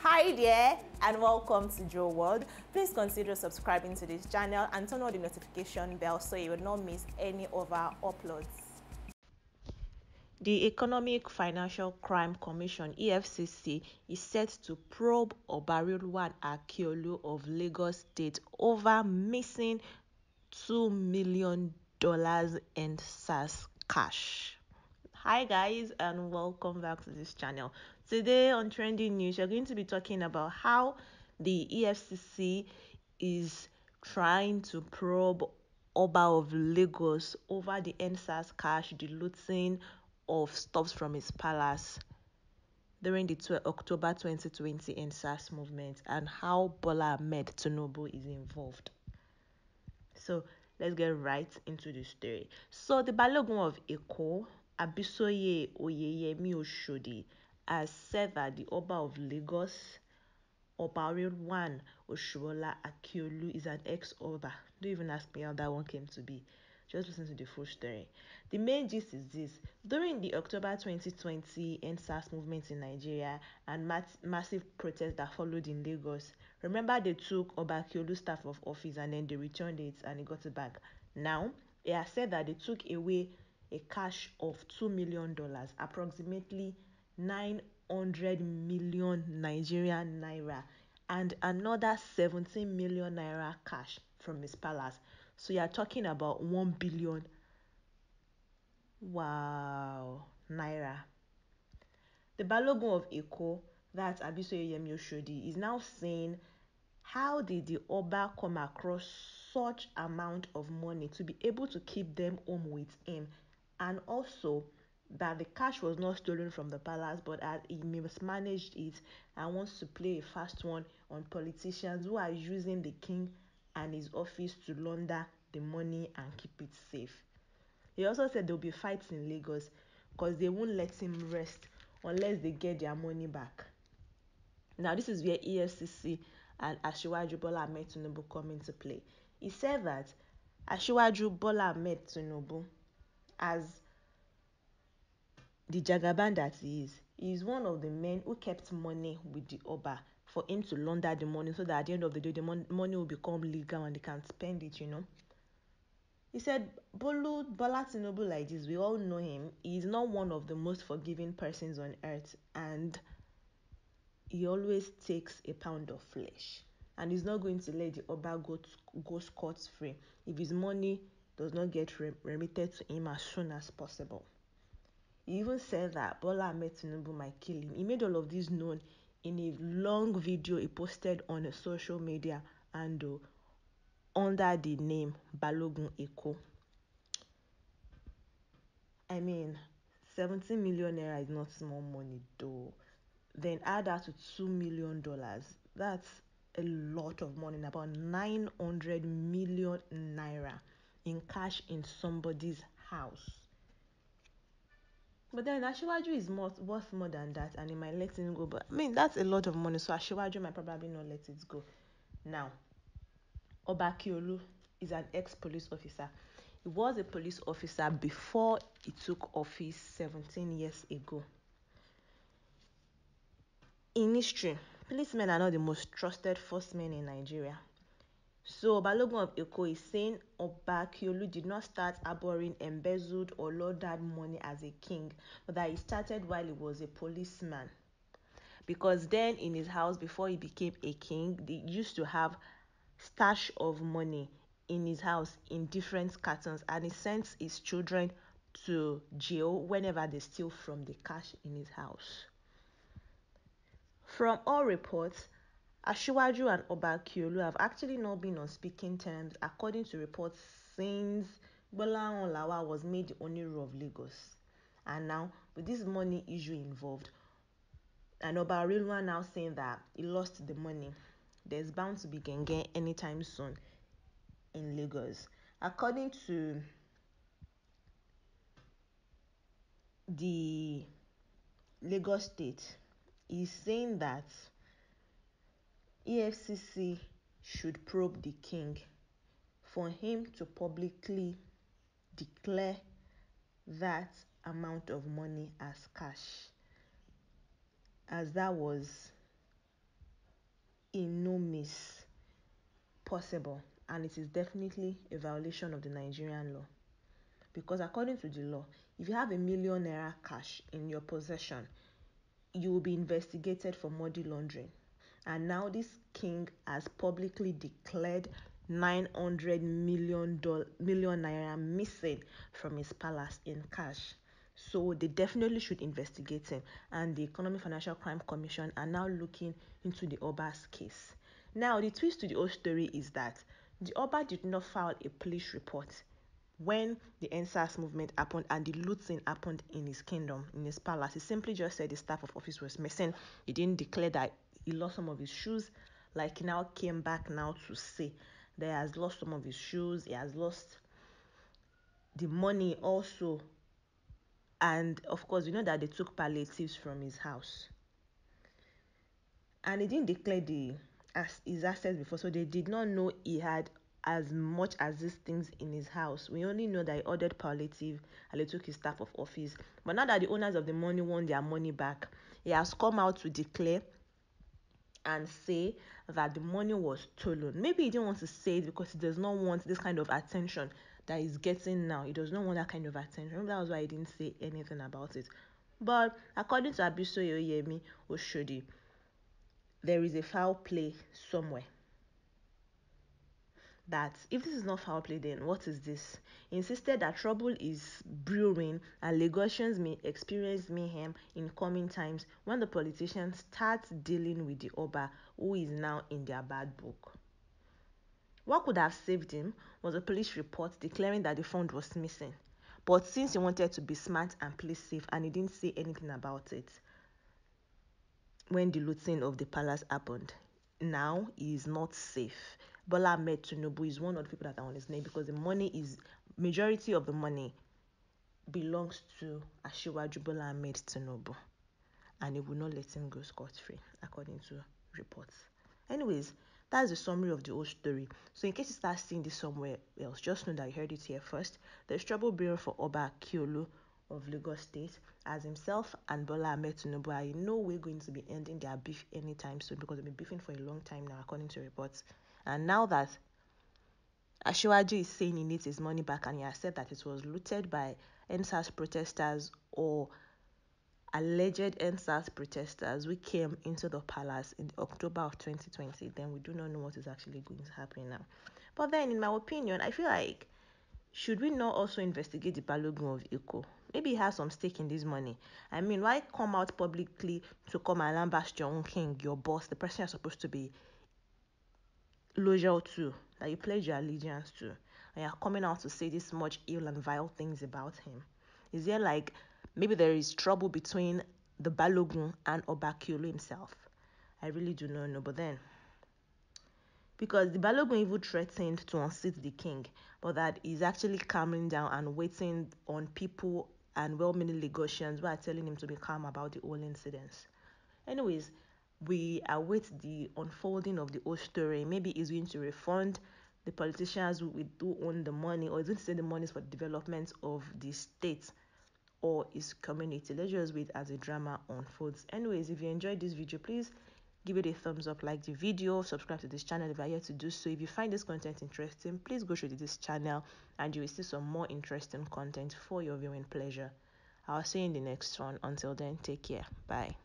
Hi there and welcome to Joe World. Please consider subscribing to this channel and turn on the notification bell so you will not miss any of our uploads. The Economic Financial Crime Commission (EFCC) is set to probe Oba Akiolu of Lagos State over missing $2 million in SARS cash. Hi guys and welcome back to this channel. Today on Trending News, we're going to be talking about how the EFCC is trying to probe Oba of Lagos over the SARS cash, the looting of stuffs from his palace during the October 2020 SARS movement, and how Bola Tinubu is involved. So let's get right into the story. So the Balogun of Eko, Abisoye Oyeyemi Oshodi, has said that the Oba of Lagos, Oba Bola Akiolu, is an ex-Oba. Don't even ask me how that one came to be. Just listen to the full story. The main gist is this. During the October 2020 SARS movement in Nigeria and massive protests that followed in Lagos, remember they took Oba Akiolu's staff of office and then they returned it and he got it back. Now, it has said that they took away a cash of $2 million, approximately 900 million Nigerian naira, and another 17 million naira cash from his palace. So you are talking about 1 billion naira. The Balogun of Eko, that's Abisoye Oshodi, is now saying, how did the Oba come across such amount of money to be able to keep them home with him, and also that the cash was not stolen from the palace but he mismanaged it and wants to play a fast one on politicians who are using the king and his office to launder the money and keep it safe. He also said there will be fights in Lagos because they won't let him rest unless they get their money back. Now this is where EFCC and Asiwaju Bola Tinubu come into play. He said that Asiwaju Bola Tinubu, as the Jagaban that he is one of the men who kept money with the Oba for him to launder the money, so that at the end of the day the money will become legal and they can spend it, He said Bola Tinubu, like this, we all know him. He is not one of the most forgiving persons on earth, and he always takes a pound of flesh, and he's not going to let the Oba go scot-free if his money does not get remitted to him as soon as possible. He even said that Bola Tinubu might kill him. He made all of this known in a long video he posted on a social media handle under the name Balogun Eko. I mean, 17 million naira is not small money though. Then add that to $2 million. That's a lot of money, about 900 million naira in cash in somebody's house. But then Asiwaju is worth more than that, and he might let him go. But I mean, that's a lot of money, so Asiwaju might probably not let it go. Now, Oba Akiolu is an ex-police officer. He was a police officer before he took office 17 years ago. In history, policemen are not the most trusted force men in Nigeria. So Balogun of Eko is saying Oba Akiolu did not start harboring embezzled or laundered money as a king, but that he started while he was a policeman. Because then in his house, before he became a king, they used to have stash of money in his house in different cartons, and he sent his children to jail whenever they steal from the cash in his house. From all reports, Asiwaju and Oba Akiolu have actually not been on speaking terms, according to reports, since Bola was made the Oniru of Lagos. And now, with this money issue involved, and Oba Akiolu now saying that he lost the money, there's bound to be genge anytime soon in Lagos. According to the Lagos State, he's saying that EFCC should probe the king for him to publicly declare that amount of money as cash, as that was in no means possible, and it is definitely a violation of the Nigerian law. Because according to the law, if you have ₦1,000,000 cash in your possession, you will be investigated for money laundering. And now this king has publicly declared 900 million naira missing from his palace in cash. So they definitely should investigate him. And the Economic Financial Crime Commission are now looking into the Oba's case. Now, the twist to the whole story is that the Oba did not file a police report when the NSAS movement happened and the looting happened in his kingdom, in his palace. He simply just said the staff of office was missing. He didn't declare that he lost some of his shoes. Like, he now came back now to say that he has lost some of his shoes. He has lost the money also. And of course, you know that they took palliatives from his house. And he didn't declare his assets before, so they did not know he had as much as these things in his house. We only know that he ordered palliative and they took his staff of office. But now that the owners of the money want their money back, he has come out to declare and say that the money was stolen. Maybe he didn't want to say it because he does not want this kind of attention that he's getting now. He does not want that kind of attention. Maybe that was why he didn't say anything about it. But according to Abisoye Oyemi Oshodi, there is a foul play somewhere. That if this is not foul play, then what is this? He insisted that trouble is brewing and Lagosians may experience mayhem in coming times when the politicians start dealing with the Oba, who is now in their bad book. What could have saved him was a police report declaring that the fund was missing. But since he wanted to be smart and play safe and he didn't say anything about it when the looting of the palace happened, now he is not safe. Bola Tinubu is one of the people that are on his name because the majority of the money belongs to Asiwaju Bola Tinubu, and he will not let him go scot-free according to reports. Anyways, that's the summary of the whole story. So in case you start seeing this somewhere else, just know that you heard it here first. There's trouble brewing for Oba Akiolu of Lagos State, as himself and Bola Tinubu are in no way going to be ending their beef anytime soon because they've been beefing for a long time now, according to reports. And now that Asiwaju is saying he needs his money back and he has said that it was looted by NSAS protesters or alleged NSAS protesters who came into the palace in October of 2020, then we do not know what is actually going to happen now. But then, in my opinion, I feel like, should we not also investigate the Balogun of Eko? Maybe he has some stake in this money. I mean, why come out publicly to come and lambast your own king, your boss, the person you're supposed to be loyal to, that you pledge your allegiance to, and you're coming out to say this much ill and vile things about him? Is there like, maybe there is trouble between the Balogun and Oba Akiolu himself? I really do not know. But then, because the Balogun even threatened to unseat the king, but that is actually calming down and waiting on people and well-meaning Lagosians who are telling him to be calm about the whole incidents. Anyways, we await the unfolding of the whole story. Maybe he's going to refund the politicians who do own the money, or he's going to say the money is for the development of the state or his community. Let's just wait as the drama unfolds. Anyways, if you enjoyed this video, please give it a thumbs up, like the video, subscribe to this channel if you're here to do so. If you find this content interesting, please go straight to this channel and you will see some more interesting content for your viewing pleasure. I'll see you in the next one. Until then, take care. Bye.